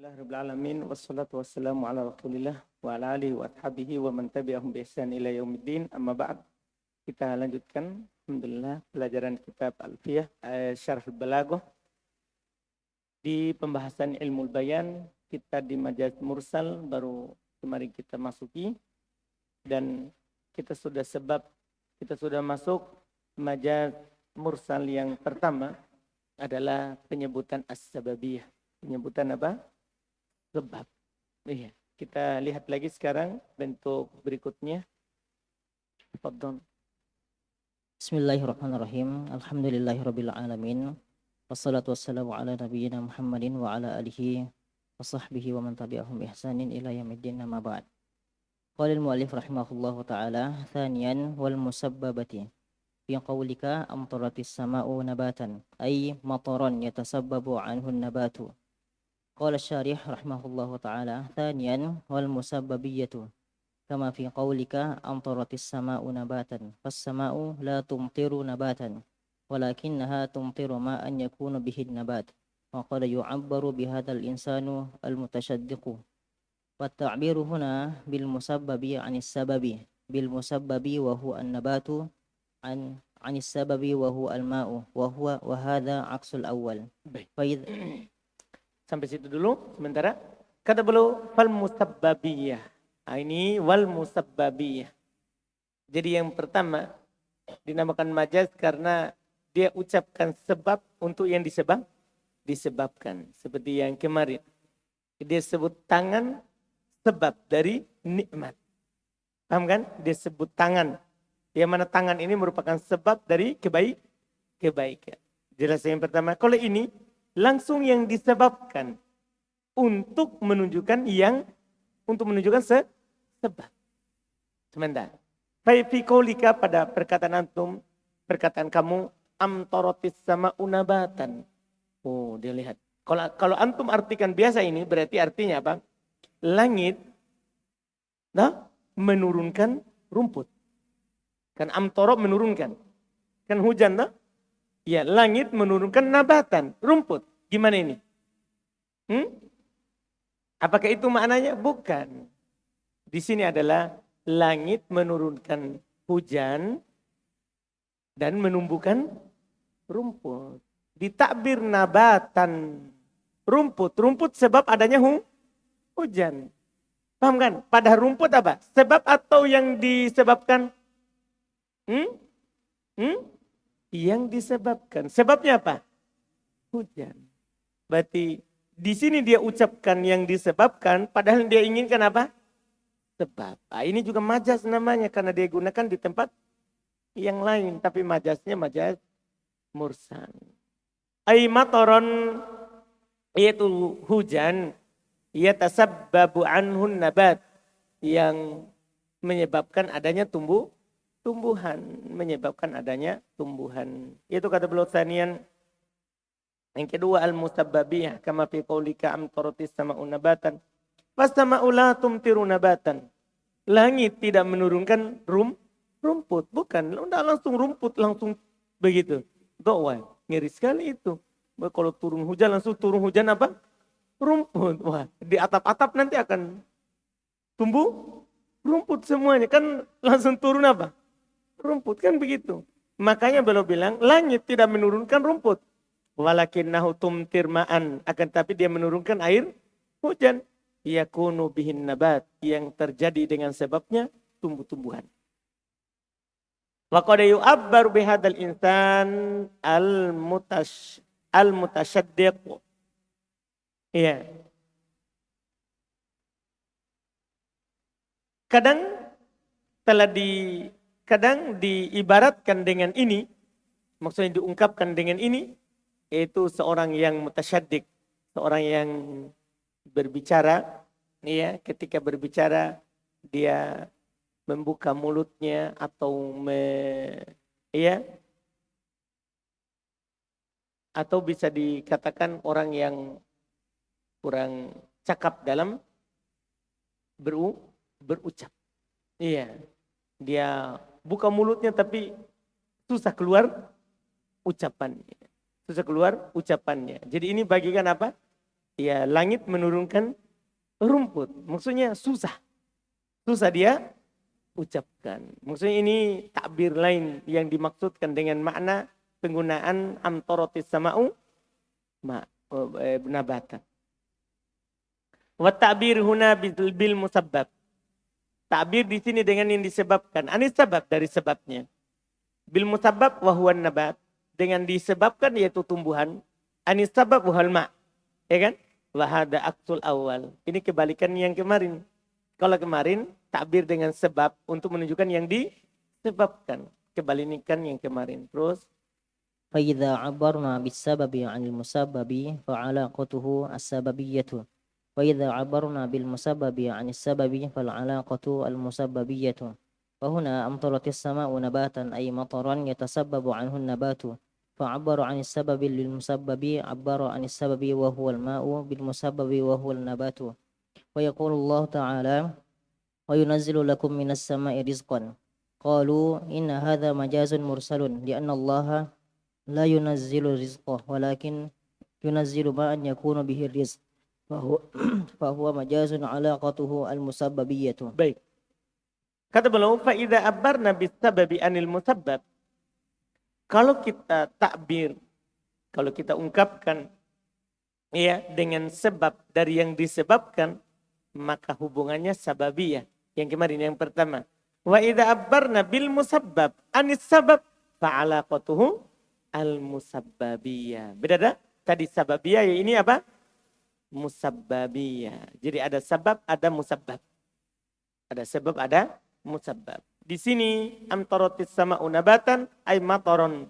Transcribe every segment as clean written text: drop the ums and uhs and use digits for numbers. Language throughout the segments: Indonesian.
Alhamdulillahirrahmanirrahim. Wassalatu wassalamu ala rasulillah wa ala alihi wa ashabihi wa man tabi'ahum bi ihsan ila yaumiddin. Amma ba'd. Kita lanjutkan alhamdulillah pelajaran kitab Alfiyah Syarh Balaghah. Di pembahasan ilmu bayan kita di majaz mursal baru kemarin kita masuki, dan kita sudah masuk majaz mursal yang pertama adalah penyebutan as-sababiyah. Penyebutan apa? Sebab. Iya. Kita lihat lagi sekarang bentuk berikutnya. Fadhon. Bismillahirrahmanirrahim. Alhamdulillahirabbil alamin. Wassalatu wassalamu ala nabiyyina Muhammadin wa ala alihi wa sahbihi wa man tabi'ahum bi ihsanin ila yaumiddin, amma ba'd. Qala al-mu'allif rahimahullahu ta'ala, thaniyan wal musabbabati fi qawlika amtaratis sama'u nabatan ay mataran yatasabbabu anhu an-nabatu. قال الشارح رحمه الله تعالى ثانيا والمسببية كما في قولك أمطرت السماء نباتا فالسماء لا تمطر نباتا ولكنها تمطر ماء يكون به النبات وقد يعبر بهذا الإنسان المتشدق والتعبير هنا بالمسبب عن السبب بالمسبب وهو النبات عن السبب وهو الماء وهذا عكس الأول. فإذا Sampai situ dulu sementara. Kata beliau fal musabbabiyah. Ini wal musabbabiyah. Jadi yang pertama dinamakan majaz karena dia ucapkan sebab untuk yang disebabkan. Seperti yang kemarin. Dia sebut tangan sebab dari nikmat. Paham kan? Dia sebut tangan. Yang mana tangan ini merupakan sebab dari kebaikan. Jelas yang pertama. Kalau ini langsung yang disebabkan untuk menunjukkan sebab. Sebentar. Fi qaulika pada perkataan antum, perkataan kamu amtaratis sama unabatan. Oh, dia lihat. Kalau antum artikan biasa ini berarti artinya apa? Langit menurunkan rumput. Kan amtorot menurunkan. Kan hujan ya, langit menurunkan nabatan, rumput. Gimana ini? Apakah itu maknanya? Bukan. Di sini adalah langit menurunkan hujan dan menumbuhkan rumput. Ditakbir nabatan, rumput. Rumput sebab adanya hujan. Paham kan? Pada rumput apa? Sebab atau yang disebabkan? Yang disebabkan. Sebabnya apa? Hujan. Berarti di sini dia ucapkan yang disebabkan, padahal dia inginkan apa? Sebab. Nah, ini juga majaz namanya karena dia gunakan di tempat yang lain, tapi majaznya majaz mursal. Ai mataron, yaitu hujan, yatasabbabu anhun nabat, yang menyebabkan adanya tumbuhan, menyebabkan adanya tumbuhan. Itu kata beliau tsaniyan. Yang kedua al-musabbabiyah kama fi qaulika amtaratis sama'u nabatan fastama'u la tumtiru nabatan. Langit tidak menurunkan rumput, bukan. Udah langsung rumput langsung begitu. Wah, ngeri sekali itu. Kalau turun hujan langsung turun hujan apa? Rumput. Wah, di atap-atap nanti akan tumbuh rumput semuanya. Kan langsung turun apa? Rumput, kan begitu. Makanya beliau bilang langit tidak menurunkan rumput. Walakinnahu tumtir ma'an. Akan tapi dia menurunkan air hujan. Yakunu bihin nabat. Yang terjadi dengan sebabnya tumbuh-tumbuhan. Wa qad yu'abbaru bihadzal insan al-mutasyaddiq. Iya. Kadang diibaratkan dengan ini, maksudnya diungkapkan dengan ini, yaitu seorang yang mutasyaddiq, seorang yang berbicara, ya, ketika berbicara dia membuka mulutnya atau atau bisa dikatakan orang yang kurang cakap dalam berucap. Iya, dia buka mulutnya tapi susah keluar ucapannya. Jadi ini bagikan apa? Ya, langit menurunkan rumput. Maksudnya susah. Susah dia ucapkan. Maksudnya ini takbir lain yang dimaksudkan dengan makna penggunaan amtorotis sama'u nabatan. Wa ta'bir huna bil musabbab. Takbir di sini dengan yang disebabkan. Anis sebab dari sebabnya. Bil musabbab wa huwa nabat. Dengan disebabkan yaitu tumbuhan. Anis sabab wa ma. Ya kan? Wa hada aktul awal. Ini kebalikan yang kemarin. Kalau kemarin takbir dengan sebab untuk menunjukkan yang disebabkan. Kebalikan yang kemarin. Terus فإذا عبرنا بالسبب عن المسبب فعلاقته السببية وإذا عبرنا بالمسبب عن السبب فالعلاقة المسببية وهنا أمطرت السماء نباتا أي مطرا يتسبب عنه النبات فعبر عن السبب للمسبب عبر عن السبب وهو الماء بالمسبب وهو النبات ويقول الله تعالى وينزل لكم من السماء رزقا قالوا إن هذا مجاز مرسل لأن الله لا ينزل رزقه ولكن ينزل ما أن يكون به الرزق فهو مجاز علاقته المسببية. baik. Kata beliau, fa'idha abbarna bisababi anil musabbab. Kalau kita takbir, kalau kita ungkapkan ya dengan sebab dari yang disebabkan, maka hubungannya sababiyah. Yang kemarin yang pertama. Wa idza abbarna bil musabbab anis sabab fa'alaqatuhu al musabbabiyah. Beda dah? Tadi sababiyah, ya ini apa? Musabbabiyah. Jadi ada sabab, ada musabbab. Ada sebab, ada musabbab. Di sini amtaratis sama'u nabatan ay mataron.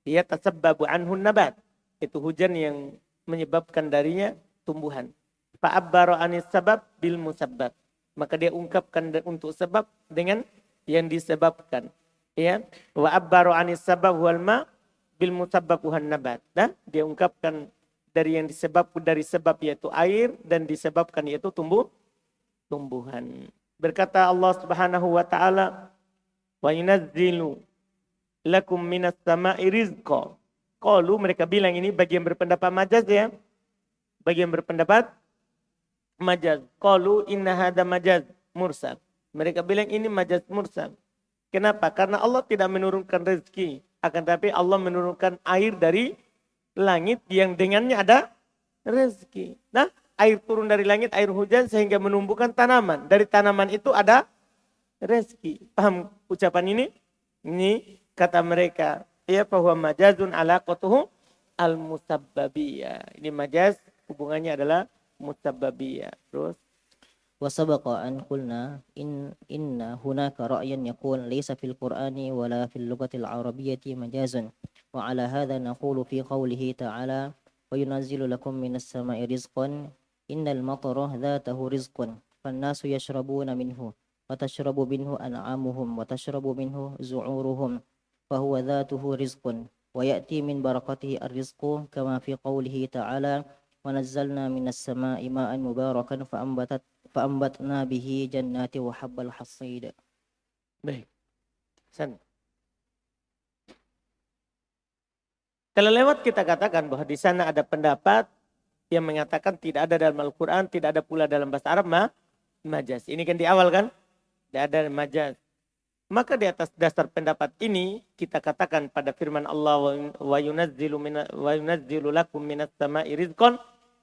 Dia tasabbabu anhu nabat. Itu hujan yang menyebabkan darinya tumbuhan. Fa'abbara anis sabab bil musabbab. Maka dia ungkapkan untuk sebab dengan yang disebabkan. Ya, wa abbara anis sabab wal ma bil musabbab wan nabat. Dan dia ungkapkan dari yang disebabkan dari sebab yaitu air dan disebabkan yaitu tumbuhan. Berkata Allah Subhanahu wa taala, wa yunazzilu lakum minas sama'i rizqa. Qalu, mereka bilang, ini bagian berpendapat majaz ya. Bagian berpendapat majaz. Qalu inna hadza majaz mursal. Mereka bilang ini majaz mursal. Kenapa? Karena Allah tidak menurunkan rezeki, akan tapi Allah menurunkan air dari langit yang dengannya ada rezeki. Nah, air turun dari langit, air hujan sehingga menumbuhkan tanaman. Dari tanaman itu ada rezeki. Paham ucapan ini? Ini kata mereka, ya bahwa majazun alaqatuhu al-musabbabiyah. Ini majaz hubungannya adalah musabbabiyah. Terus وسبق أن قلنا إن هناك رأيا يقول ليس في القرآن ولا في اللغة العربية مجاز وعلى هذا نقول في قوله تعالى وينزل لكم من السماء رزقا إن المطر ذاته رزق فالناس يشربون منه وتشرب منه أنعامهم وتشرب منه زعورهم فهو ذاته رزق ويأتي من بركته الرزق كما في قوله تعالى ونزلنا من السماء ماء مباركا فأنبتنا به جنات وحب الحصيد. baik. Telah lewat kita katakan bahwa di sana ada pendapat yang mengatakan tidak ada dalam Al-Quran, tidak ada pula dalam bahasa Arab majaz. Ini kan di awal kan? Tidak ada majaz. Maka di atas dasar pendapat ini kita katakan pada firman Allah wa yunazzilu lakum minas sama'i rizqan,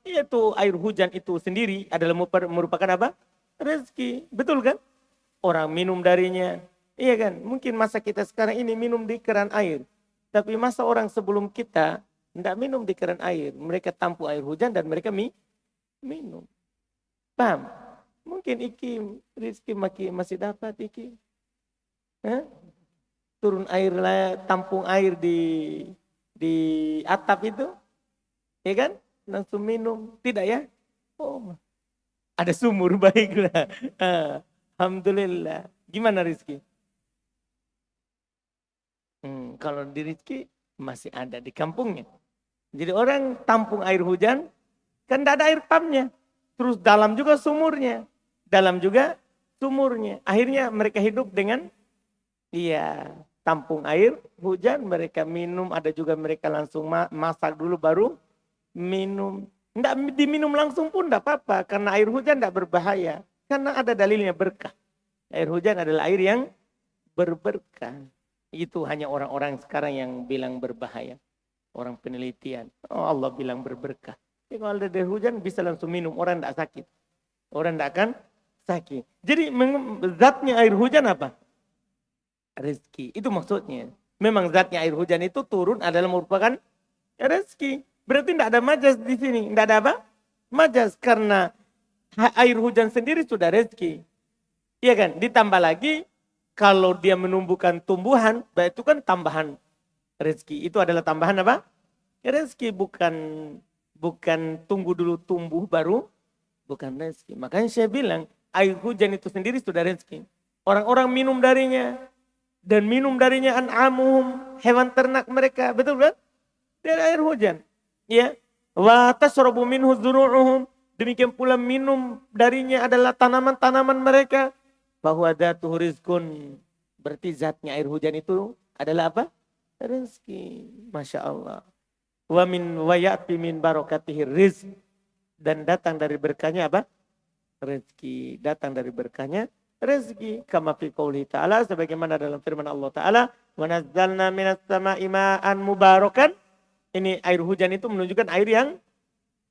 yaitu air hujan itu sendiri adalah merupakan apa? Rezeki. Betul kan? Orang minum darinya. Iya kan? Mungkin masa kita sekarang ini minum di keran air. Tapi masa orang sebelum kita tidak minum di keran air. Mereka tampung air hujan dan mereka minum. Paham? Mungkin iki rezeki masih dapat iki. Turun air lah, tampung air di atap itu. Ya kan? Langsung minum. Tidak ya? Oh, ada sumur, baiklah. Alhamdulillah. Gimana Rizki? Kalau di Rizki masih ada di kampungnya. Jadi orang tampung air hujan, kan tidak ada air pumpnya. Terus dalam juga sumurnya. Dalam juga sumurnya. Akhirnya mereka hidup dengan tampung air hujan, mereka minum. Ada juga mereka langsung masak dulu baru minum. Tidak diminum langsung pun tidak apa-apa. Karena air hujan tidak berbahaya. Karena ada dalilnya berkah. Air hujan adalah air yang berberkah. Itu hanya orang-orang sekarang yang bilang berbahaya. Orang penelitian. Oh, Allah bilang berberkah. Jadi kalau ada air hujan bisa langsung minum. Orang tidak sakit. Orang tidak akan sakit. Jadi zatnya air hujan apa? Rezeki. Itu maksudnya. Memang zatnya air hujan itu turun adalah merupakan rezeki. Berarti tidak ada majas di sini. Tidak ada apa? Majas. Karena air hujan sendiri sudah rezeki. Iya kan? Ditambah lagi kalau dia menumbuhkan tumbuhan, itu kan tambahan rezeki. Itu adalah tambahan apa? Rezeki, bukan tunggu dulu tumbuh baru bukan rezeki. Makanya saya bilang air hujan itu sendiri sudah rezeki. Orang-orang minum darinya dan minum darinya an'amuhum, hewan ternak mereka, betul kan? Dari air hujan. Ya. Wa tasrabu minhu dzuru'uhum, demikian pula minum darinya adalah tanaman-tanaman mereka. Bahwa dzatuhu rizqun, berarti zatnya air hujan itu adalah apa? Rezeki. Masya Allah. Wa ya'ti min barakatihi rizq, dan datang dari berkahnya apa? Rezeki. Datang dari berkahnya rezeki. Kama fi qouli ta'ala, sebagaimana dalam firman Allah Ta'ala, wa nazzalna minas sama'i ma'an mubarakan. Ini air hujan itu menunjukkan air yang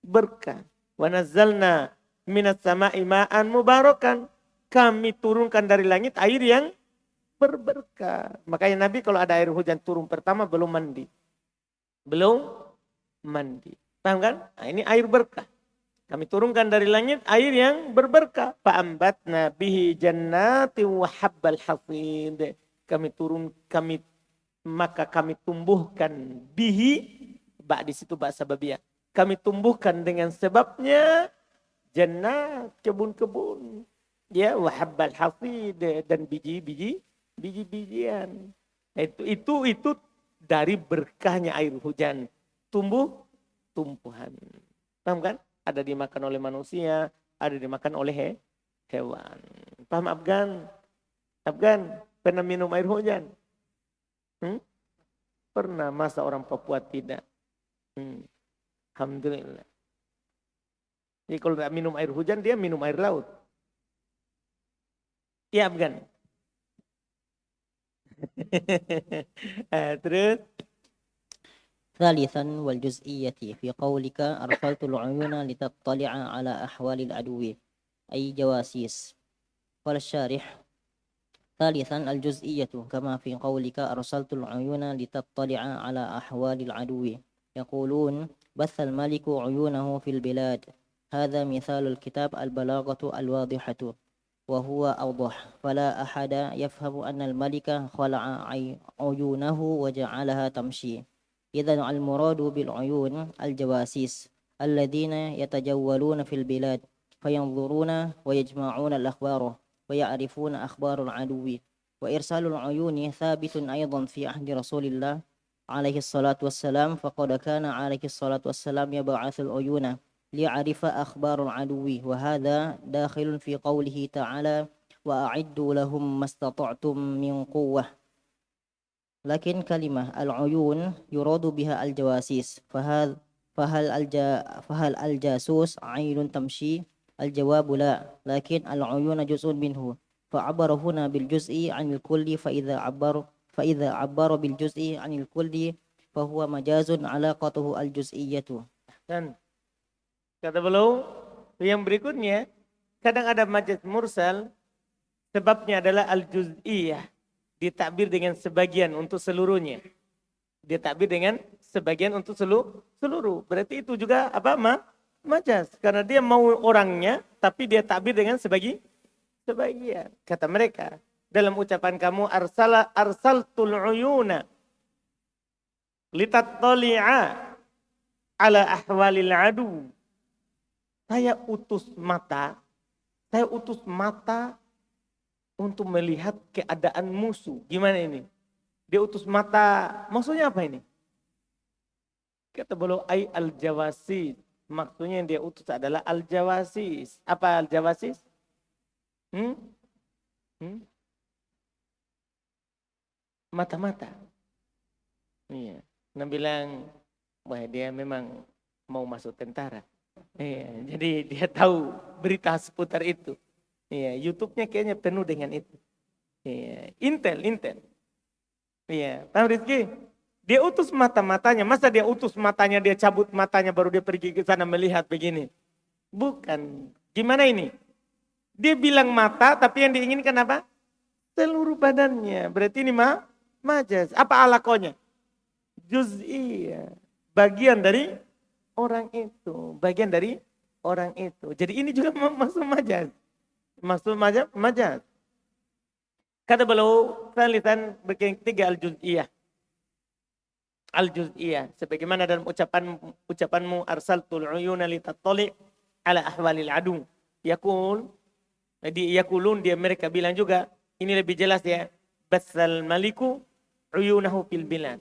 berkah. Wa nazzalna minas sama'i ma'an mubarakan. Kami turunkan dari langit air yang berberkah. Makanya Nabi kalau ada air hujan turun pertama belum mandi. Belum mandi. Paham kan? Nah, ini air berkah. Kami turunkan dari langit air yang berberkah. Fa'ambatna bihi jannati wa habbal hasid. Maka kami tumbuhkan bihi, di situ bahasa sababiyah. Kami tumbuhkan dengan sebabnya jannat, kebun-kebun. Ya, wa habbal hasid, dan biji-bijian. Itu dari berkahnya air hujan. Tumbuhan. Paham kan? Ada dimakan oleh manusia, ada dimakan oleh hewan. Paham Afgan? Afgan, pernah minum air hujan? Pernah, masa orang Papua tidak? Alhamdulillah. Jadi kalau tidak minum air hujan, dia minum air laut. Iya Afgan. Terus? ثالثا والجزئية في قولك أرسلت العيون لتطلع على أحوال العدو أي جواسيس. قال الشارح ثالثا الجزئية كما في قولك أرسلت العيون لتطلع على أحوال العدو. يقولون بث الملك عيونه في البلاد. هذا مثال الكتاب البلاغة الواضحة وهو أوضح، فلا أحد يفهم أن الملك خلع عيونه وجعلها تمشي. إذن المراد بالعيون الجواسيس الذين يتجولون في البلاد فينظرون ويجمعون الأخبار ويعرفون أخبار العدو. وإرسال العيون ثابت أيضا في عهد رسول الله عليه الصلاة والسلام، فقد كان عليه الصلاة والسلام يبعث العيون ليعرف أخبار العدو، وهذا داخل في قوله تعالى وأعدوا لهم ما استطعتم من قوة. لكن كلمة العيون يراد بها الجواسيس، فهل الجاسوس عين تمشي؟ الجواب لا، لكن العيون جزء منه، فعبر هنا بالجزء عن الكل، فإذا عبر بالجزء عن الكل فهو مجاز علاقته الجزئية. Dan kata beliau yang berikutnya, kadang ada majaz mursal, sebabnya adalah al-juz'iyah, ditakbir dengan sebagian untuk seluruhnya. Ditakbir dengan sebagian untuk seluruh. Berarti itu juga apa? Majaz. Karena dia mau orangnya, tapi dia takbir dengan sebagian. Kata mereka, dalam ucapan kamu arsaltul uyuna litattali'a ala ahwalil adu. Saya utus mata untuk melihat keadaan musuh. Gimana ini? Dia utus mata, maksudnya apa ini? Kata beliau al-jawasis. Maksudnya yang dia utus adalah al-jawasis. Apa al-jawasis? Mata-mata. Iya. Nah bilang, wah dia memang mau masuk tentara. Iya, jadi dia tahu berita seputar itu. Iya, YouTube-nya kayaknya penuh dengan itu. Iya, Intel. Iya, tahu Rizky? Dia utus mata-matanya. Masa dia utus matanya, dia cabut matanya baru dia pergi ke sana melihat begini? Bukan. Gimana ini? Dia bilang mata, tapi yang diinginkan apa? Seluruh badannya. Berarti ini majaz. Apa alakonya? Juz'iyah. Bagian dari orang itu. Bagian dari orang itu. Jadi ini juga masuk majaz. Masuk majaz. Kata beliau, salisan bagian ketiga al-juz'iyah. Al-juz'iyah. Sebagaimana dalam ucapanmu arsaltul uyuna litattali' ala ahwalil adu. Yakul. Jadi yakulun dia mereka bilang juga. Ini lebih jelas ya. Basal maliku uyunahu fil bilad.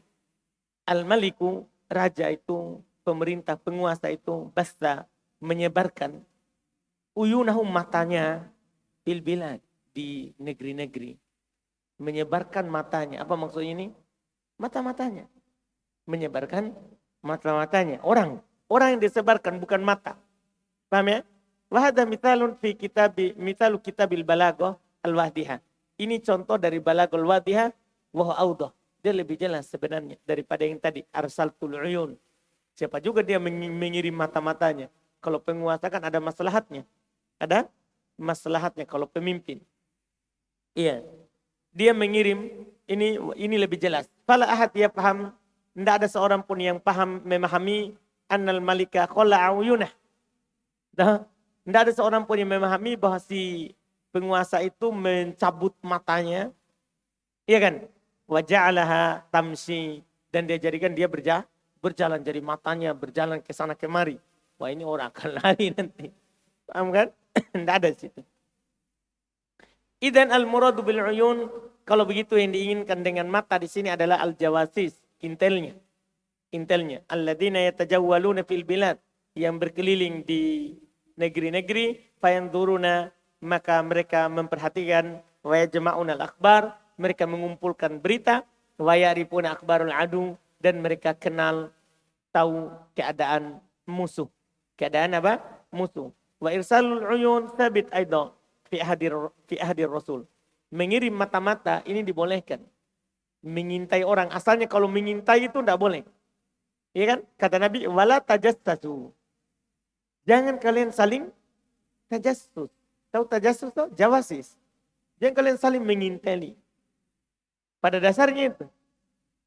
Al-maliku, raja itu, pemerintah, penguasa itu, basta menyebarkan uyunahu matanya fil bilad di negeri-negeri. Menyebarkan matanya. Apa maksudnya ini? Mata-matanya. Menyebarkan mata-matanya. Orang yang disebarkan bukan mata. Paham ya? Wahada mithalun fi mithalu kitabil balaghah al-wahdihah. Ini contoh dari balaghul wahdihah wa audah. Dia lebih jelas sebenarnya daripada yang tadi arsaltul uyun. Siapa juga dia mengirim mata-matanya. Kalau penguasa kan ada maslahatnya. Ada maslahatnya kalau pemimpin. Iya. Dia mengirim ini lebih jelas. Fala ahad dia paham, tidak ada seorang pun yang paham memahami annal malika qalla uyunah. Tidak ada seorang pun yang memahami bahwa si penguasa itu mencabut matanya. Iya kan? Wa ja'alaha tamsi, dan dia jadikan dia berjalan, jadi matanya berjalan ke sana kemari. Wah, ini orang akan lari nanti. Paham kan? Tidak ada di situ. Idan al-muradu bil uyun, kalau begitu yang diinginkan dengan mata di sini adalah al-jawasis, intelnya. Alladzina yatajawwaluna fil bilad, yang berkeliling di negeri-negeri, fayanzuruna, maka mereka memperhatikan, wa yajma'una al-akhbar, mereka mengumpulkan berita, wa ya'rifuna akhbarul adu, dan mereka kenal tahu keadaan musuh. Keadaan apa? Musuh. Wa irsalul uyun sabit aidan fi ahdir Rasul. Mengirim mata-mata ini dibolehkan. Mengintai orang. Asalnya kalau mengintai itu tidak boleh. Iya kan? Kata Nabi, wala tajassasu. Jangan kalian saling tajassus. Tahu tajassus itu? Jawasis. Jangan kalian saling menginteli. Pada dasarnya itu.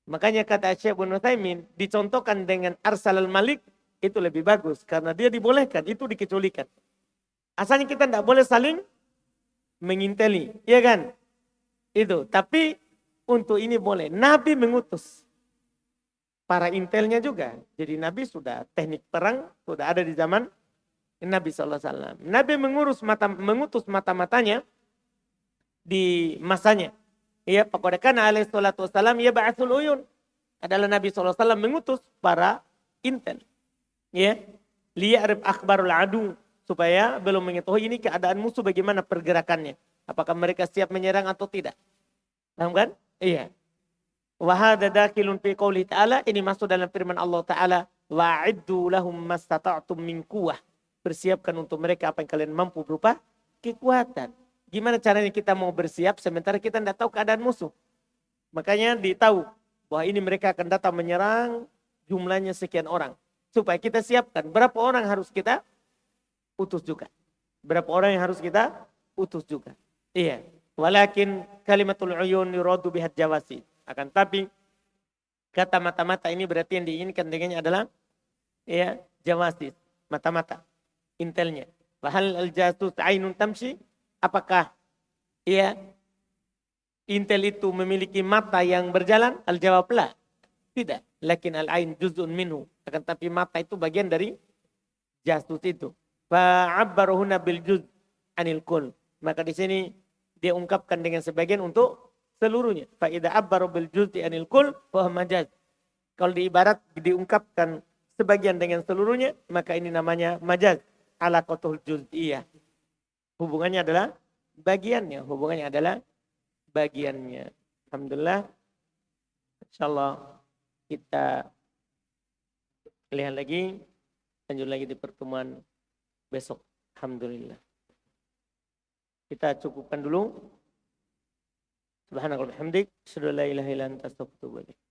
Makanya kata Syekh Ibnu Utsaimin, dicontohkan dengan arsal al-malik, itu lebih bagus. Karena dia dibolehkan, itu dikecualikan. Asalnya kita tidak boleh saling menginteli, iya kan? Itu. Tapi untuk ini boleh. Nabi mengutus para intelnya juga. Jadi Nabi sudah teknik perang sudah ada di zaman Nabi SAW. Nabi mengutus mata-matanya di masanya. Ya, paqad alaihi salatu wassalam ya ba'atsul uyun. Adalah Nabi SAW mengutus para intel. Ya, liya'rif akhbarul adu, supaya belum mengetahui ini keadaan musuh bagaimana pergerakannya. Apakah mereka siap menyerang atau tidak. Paham kan? Iya. Wa hadza dakilun fi qouli ta'ala, ini masuk dalam firman Allah Ta'ala, wa'iddu lahum mastata'tum min quwwah. Persiapkan untuk mereka apa yang kalian mampu berupa kekuatan. Gimana caranya kita mau bersiap sementara kita tidak tahu keadaan musuh. Makanya ditahu bahwa ini mereka akan datang menyerang, jumlahnya sekian orang. Supaya kita siapkan berapa orang harus kita utus juga. Berapa orang yang harus kita utus juga. Iya. Walakin kalimatul uyun yuradu bihat jawasi. Akan tapi kata mata-mata ini berarti yang diinginkan dengannya adalah ya jawasi, mata-mata, intelnya. Wahal al-jasus ainun tamshi, apakah ya intel itu memiliki mata yang berjalan? Al-jawab la. Tidak. Lakin al-ain juz'un minhu. Akan tapi mata itu bagian dari jasus itu. Fa'abbaruhuna bil juz' anil kul. Maka di sini dia ungkapkan dengan sebagian untuk seluruhnya. Fa'idha abbaru bil juz'i anil kul fa majaz. Kalau diibarat diungkapkan sebagian dengan seluruhnya, maka ini namanya majaz. Alaqatul juz'iyah. Hubungannya adalah bagiannya. Alhamdulillah. Insyaallah kita lihat lagi, lanjut lagi di pertemuan besok. Alhamdulillah. Kita cukupkan dulu. Subhanakallahumma wa bihamdik, asyhadu an la ilaha illa anta, astaghfiruka wa atubu ilaik.